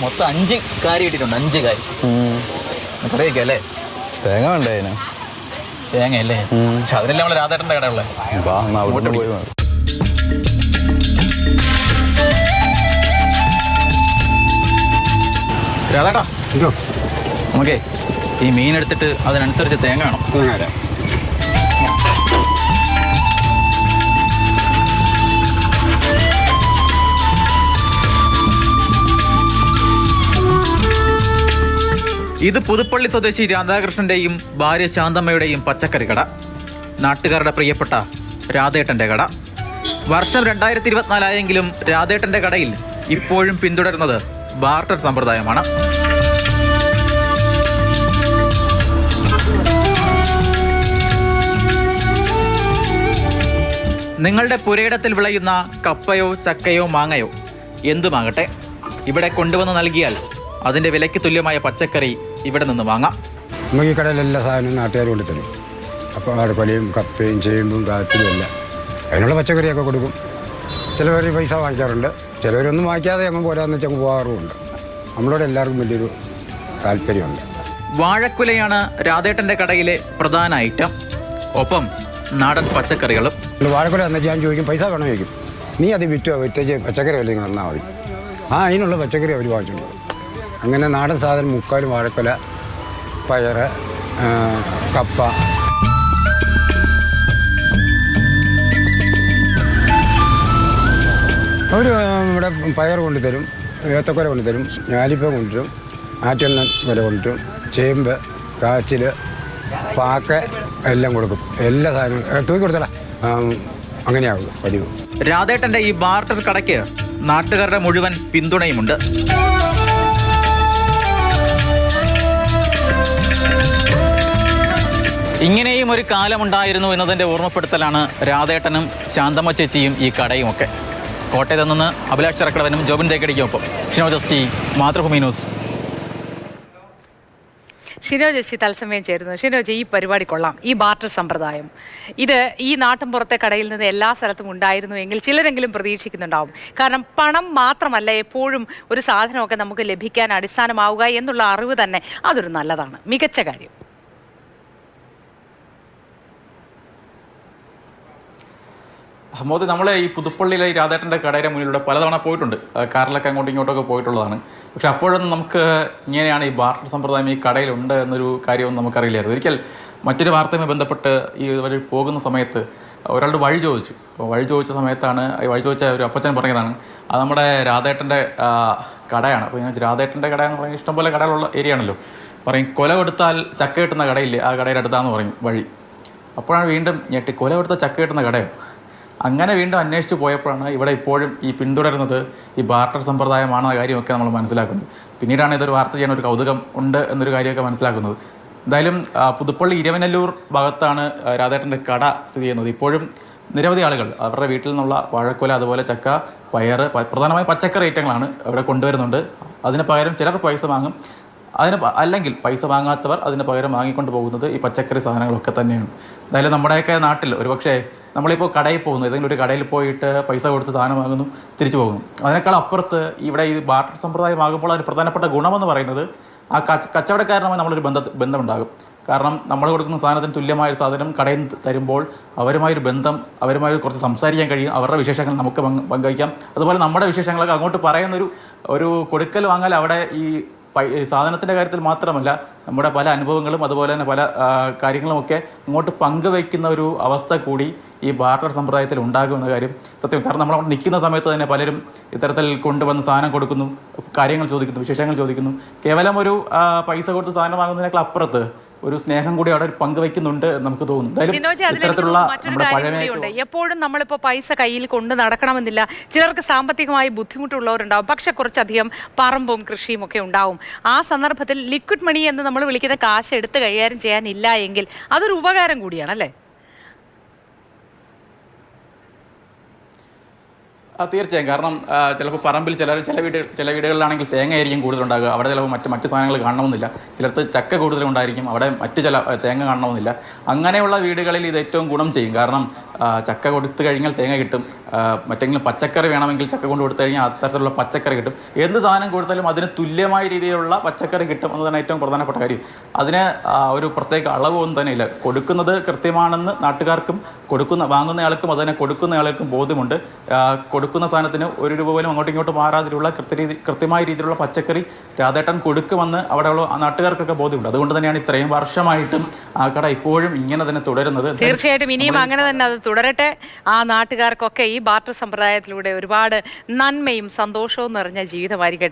മൊത്തം 5 കാരി ഇട്ടിട്ടുണ്ട്. 5 കാരി കറിയൊക്കെയല്ലേ? തേങ്ങ വേണ്ടേ അതിന്? തേങ്ങയല്ലേ? പക്ഷെ അതിനെല്ലാം നമ്മളെ രാധേട്ടൻ്റെ കടയുള്ളത്. രാധേട്ടാ, നമുക്കേ ഈ മീൻ എടുത്തിട്ട് അതിനനുസരിച്ച് തേങ്ങ വേണം. ഇത് പുതുപ്പള്ളി സ്വദേശി രാധാകൃഷ്ണന്റെയും ഭാര്യ ശാന്തമ്മയുടെയും പച്ചക്കറി കട. നാട്ടുകാരുടെ പ്രിയപ്പെട്ട രാധേട്ടന്റെ കട. വർഷം 2024 ആയെങ്കിലും രാധേട്ടന്റെ കടയിൽ ഇപ്പോഴും പിന്തുടരുന്നത് ബാർട്ടർ സമ്പ്രദായമാണ്. നിങ്ങളുടെ പുരയിടത്തിൽ വിളയുന്ന കപ്പയോ ചക്കയോ മാങ്ങയോ എന്തുമാകട്ടെ, ഇവിടെ കൊണ്ടുവന്ന് നൽകിയാൽ അതിൻ്റെ വിലയ്ക്ക് തുല്യമായ പച്ചക്കറി ഇവിടെ നിന്ന് വാങ്ങാം. നമുക്ക് ഈ കടയിൽ എല്ലാ സാധനവും നാട്ടുകാർ കൊണ്ട് തരും. അപ്പോൾ അടുപ്പലയും കപ്പയും ചേമ്പും കാത്തിലും എല്ലാം അതിനുള്ള പച്ചക്കറിയൊക്കെ കൊടുക്കും. ചിലവർ പൈസ വാങ്ങിക്കാറുണ്ട്, ചിലവരൊന്നും വാങ്ങിക്കാതെ അങ്ങ് പോരാന്ന് വെച്ചാൽ അങ്ങ് പോകാറുമുണ്ട്. നമ്മളോട് എല്ലാവർക്കും വലിയൊരു താല്പര്യമുണ്ട്. വാഴക്കുലയാണ് രാധേട്ടൻ്റെ കടയിലെ പ്രധാന ഐറ്റം. ഒപ്പം നാടൻ പച്ചക്കറികളും. വാഴക്കുല എന്ന് ഞാൻ ചോദിക്കും, പൈസ വേണം ചോദിക്കും. നീ അത് വിറ്റേച്ച് പച്ചക്കറി വല്ല നിങ്ങൾ തന്നാൽ മതി. അതിനുള്ള പച്ചക്കറി അവർ വാങ്ങിച്ചിട്ടുണ്ട്. അങ്ങനെ നാടൻ സാധനം 3/4 വാഴക്കുല, പയറ്, കപ്പ. അവർ ഇവിടെ പയർ കൊണ്ടുതരും, ഏത്തക്കൊല കൊണ്ടുതരും, ഞാലിപ്പ കൊണ്ടുവരും, ആറ്റെണ്ണ വില കൊണ്ടുവരും, ചേമ്പ്, കാച്ചിൽ, പാക്ക എല്ലാം കൊടുക്കും. എല്ലാ സാധനവും തൂക്കി കൊടുത്തടാ. അങ്ങനെയാവും പതിവ്. രാധേട്ടൻ്റെ ഈ ബാർട്ടർ കടയ്ക്ക് നാട്ടുകാരുടെ മുഴുവൻ പിന്തുണയുമുണ്ട്. ഇങ്ങനെയും ഒരു കാലമുണ്ടായിരുന്നു എന്നതിൻ്റെ ഓർമ്മപ്പെടുത്തലാണ് രാധേട്ടനും ശാന്തമ്മ ചേച്ചിയും ഈ കടയുമൊക്കെ. കോട്ടയത്ത് നിന്ന് അഭിലാഷ് ചരക്കടവനും ജോബിൻ തേക്കടിക്കുമൊപ്പം ഷിനോജസ്റ്റി, മാതൃഭൂമി ന്യൂസ്. ഷിനോജസ്റ്റി തത്സമയം ചേരുന്നു. ഷിനോജ്, ഈ പരിപാടി കൊള്ളാം. ഈ ബാർട്ടർ സമ്പ്രദായം ഇത് ഈ നാട്ടിൻപുറത്തെ കടയിൽ നിന്ന് എല്ലാ സ്ഥലത്തും ഉണ്ടായിരുന്നു എങ്കിൽ ചിലരെങ്കിലും പ്രതീക്ഷിക്കുന്നുണ്ടാവും. കാരണം പണം മാത്രമല്ല എപ്പോഴും ഒരു സാധനമൊക്കെ നമുക്ക് ലഭിക്കാൻ അടിസ്ഥാനമാവുക എന്നുള്ള അറിവ് തന്നെ അതൊരു നല്ലതാണ്, മികച്ച കാര്യം. മോദി, നമ്മൾ ഈ പുതുപ്പള്ളിയിലെ ഈ രാധേട്ടൻ്റെ കടയുടെ മുന്നിലൂടെ പലതവണ പോയിട്ടുണ്ട്. കാറിലൊക്കെ അങ്ങോട്ടും ഇങ്ങോട്ടൊക്കെ പോയിട്ടുള്ളതാണ്. പക്ഷെ അപ്പോഴൊന്നും നമുക്ക് ഇങ്ങനെയാണ് ഈ ബാർട്ടർ സമ്പ്രദായം ഈ കടയിലുണ്ട് എന്നൊരു കാര്യമൊന്നും നമുക്കറിയില്ലായിരുന്നു. ഒരിക്കൽ മറ്റൊരു വാർത്തയുമായി ബന്ധപ്പെട്ട് ഈ വഴി പോകുന്ന സമയത്ത് ഒരാളുടെ വഴി ചോദിച്ചു. അപ്പോൾ വഴി ചോദിച്ച സമയത്താണ് ഈ വഴി ചോദിച്ച ഒരു അപ്പച്ചൻ പറഞ്ഞതാണ്, അത് നമ്മുടെ രാധേട്ടൻ്റെ കടയാണ്. അപ്പോൾ ഞാൻ രാധേട്ടൻ്റെ കട എന്ന് പറയുന്നത് ഇഷ്ടംപോലെ കടകളുള്ള ഏരിയ ആണല്ലോ. പറയും കൊല കൊടുത്താൽ ചക്ക കിട്ടുന്ന കടയില്ലേ, ആ കടയുടെ അടുത്താന്ന് പറയും വഴി. അപ്പോഴാണ് വീണ്ടും ഞെട്ടി, കൊല കൊടുത്താൽ ചക്ക കിട്ടുന്ന കടയോ? അങ്ങനെ വീണ്ടും അന്വേഷിച്ച് പോയപ്പോഴാണ് ഇവിടെ ഇപ്പോഴും ഈ പിന്തുടരുന്നത് ഈ ബാർട്ടർ സമ്പ്രദായമാണെന്ന കാര്യമൊക്കെ നമ്മൾ മനസ്സിലാക്കുന്നത്. പിന്നീടാണ് ഇതൊരു വാർത്ത ചെയ്യാൻ ഒരു കൗതുകം ഉണ്ട് എന്നൊരു കാര്യമൊക്കെ മനസ്സിലാക്കുന്നത്. എന്തായാലും പുതുപ്പള്ളി ഇരവനല്ലൂർ ഭാഗത്താണ് രാധേട്ടൻ്റെ കട സ്ഥിതി ചെയ്യുന്നത്. ഇപ്പോഴും നിരവധി ആളുകൾ അവരുടെ വീട്ടിൽ നിന്നുള്ള വാഴക്കുല, അതുപോലെ ചക്ക, പയറ്, പ്രധാനമായും പച്ചക്കറി ഐറ്റങ്ങളാണ് ഇവിടെ കൊണ്ടുവരുന്നുണ്ട്. അതിന് പകരം ചിലർ പൈസ വാങ്ങും, അല്ലെങ്കിൽ പൈസ വാങ്ങാത്തവർ അതിന് പകരം വാങ്ങിക്കൊണ്ട് പോകുന്നത് ഈ പച്ചക്കറി സാധനങ്ങളൊക്കെ തന്നെയാണ്. എന്തായാലും നമ്മുടെയൊക്കെ നാട്ടിൽ ഒരുപക്ഷെ നമ്മളിപ്പോൾ കടയിൽ പോകുന്നു, ഏതെങ്കിലും ഒരു കടയിൽ പോയിട്ട് പൈസ കൊടുത്ത് സാധനം വാങ്ങുന്നു, തിരിച്ചു പോകുന്നു. അതിനേക്കാൾ അപ്പുറത്ത് ഇവിടെ ഈ ബാർട്ടർ സമ്പ്രദായമാകുമ്പോൾ അതിന് പ്രധാനപ്പെട്ട ഗുണമെന്ന് പറയുന്നത് ആ കച്ചവടക്കാരനുമായി നമ്മളൊരു ബന്ധമുണ്ടാകും. കാരണം നമ്മൾ കൊടുക്കുന്ന സാധനത്തിന് തുല്യമായൊരു സാധനം കടയിൽ തരുമ്പോൾ അവരുമായൊരു ബന്ധം, അവരുമായി കുറച്ച് സംസാരിക്കാൻ കഴിയും, അവരുടെ വിശേഷങ്ങൾ നമുക്ക് പങ്കുവയ്ക്കാം. അതുപോലെ നമ്മുടെ വിശേഷങ്ങളൊക്കെ അങ്ങോട്ട് പറയുന്നൊരു കൊടുക്കൽ വാങ്ങൽ അവിടെ ഈ സാധനത്തിൻ്റെ കാര്യത്തിൽ മാത്രമല്ല, നമ്മുടെ പല അനുഭവങ്ങളും അതുപോലെ തന്നെ പല കാര്യങ്ങളുമൊക്കെ ഇങ്ങോട്ട് പങ്കുവയ്ക്കുന്ന ഒരു അവസ്ഥ കൂടി ഈ ബാർട്ടർ സമ്പ്രദായത്തിൽ ഉണ്ടാകുമെന്ന കാര്യം സത്യം. കാരണം നമ്മൾ നിൽക്കുന്ന സമയത്ത് തന്നെ പലരും ഇത്തരത്തിൽ കൊണ്ടുവന്ന് സാധനം കൊടുക്കുന്നു, കാര്യങ്ങൾ ചോദിക്കുന്നു, വിശേഷങ്ങൾ ചോദിക്കുന്നു. കേവലം ഒരു പൈസ കൊടുത്ത് സാധനം വാങ്ങുന്നതിനേക്കാൾ അപ്പുറത്ത് ഒരു സ്നേഹം കൂടി അവിടെ പങ്കുവയ്ക്കുന്നുണ്ട് നമുക്ക് തോന്നുന്നു. ഇത്തരത്തിലുള്ള നമ്മുടെ പഴയ എപ്പോഴും നമ്മളിപ്പോൾ പൈസ കയ്യിൽ കൊണ്ട് നടക്കണമെന്നില്ല. ചിലർക്ക് സാമ്പത്തികമായി ബുദ്ധിമുട്ടുള്ളവരുണ്ടാവും, പക്ഷെ കുറച്ചധികം പറമ്പും കൃഷിയും ഒക്കെ ഉണ്ടാവും. ആ സന്ദർഭത്തിൽ ലിക്വിഡ് മണി എന്ന് നമ്മൾ വിളിക്കുന്ന കാശ് എടുത്ത് കൈകാര്യം ചെയ്യാനില്ല എങ്കിൽ അതൊരു ഉപകാരം കൂടിയാണ്, അല്ലേ? തീർച്ചയായും. കാരണം ചിലപ്പോൾ പറമ്പിൽ ചില വീടുകളിലാണെങ്കിൽ തേങ്ങ ആയിരിക്കും കൂടുതലുണ്ടാകുക, അവിടെ ചിലപ്പോൾ മറ്റ് സാധനങ്ങൾ കാണണമെന്നില്ല. ചിലർക്ക് ചക്ക കൂടുതലുണ്ടായിരിക്കും, അവിടെ മറ്റ് ചില തേങ്ങ കാണണമെന്നില്ല. അങ്ങനെയുള്ള വീടുകളിൽ ഇത് ഏറ്റവും ഗുണം ചെയ്യും. കാരണം ചക്ക കൊടുത്തു കഴിഞ്ഞാൽ തേങ്ങ കിട്ടും, മറ്റെങ്കിലും പച്ചക്കറി വേണമെങ്കിൽ ചക്ക കൊണ്ട് കൊടുത്തു കഴിഞ്ഞാൽ അത്തരത്തിലുള്ള പച്ചക്കറി കിട്ടും, എന്ത് സാധനം കൊടുത്താലും അതിന് തുല്യമായ രീതിയിലുള്ള പച്ചക്കറി കിട്ടും എന്നതാണ് ഏറ്റവും പ്രധാനപ്പെട്ട കാര്യം. അതിന് ഒരു പ്രത്യേക അളവൊന്നും തന്നെ ഇല്ല. കൊടുക്കുന്നത് കൃത്യമാണെന്ന് നാട്ടുകാർക്കും വാങ്ങുന്നയാൾക്കും അതിനെ കൊടുക്കുന്നയാൾക്കും ബോധ്യമുണ്ട്. കൊടുക്കുന്ന സാധനത്തിന് 1 രൂപ പോലും അങ്ങോട്ടും ഇങ്ങോട്ടും മാറാതിലുള്ള കൃത്യമായ രീതിയിലുള്ള പച്ചക്കറി രാധേട്ടൻ കൊടുക്കുമെന്ന് അവിടെയുള്ള നാട്ടുകാർക്കൊക്കെ ബോധ്യമുണ്ട്. അതുകൊണ്ട് തന്നെയാണ് ഇത്രയും വർഷമായിട്ടും ആ കട ഇപ്പോഴും ഇങ്ങനെ തന്നെ തുടരുന്നത്. തീർച്ചയായിട്ടും ഇനിയും അങ്ങനെ തന്നെ അത് തുടരട്ടെ. ആ നാട്ടുകാർക്കൊക്കെ ഈ ബാർട്ടർ സമ്പ്രദായത്തിലൂടെ ഒരുപാട് നന്മയും സന്തോഷവും നിറഞ്ഞ ജീവിതമായിരിക്കട്ടെ.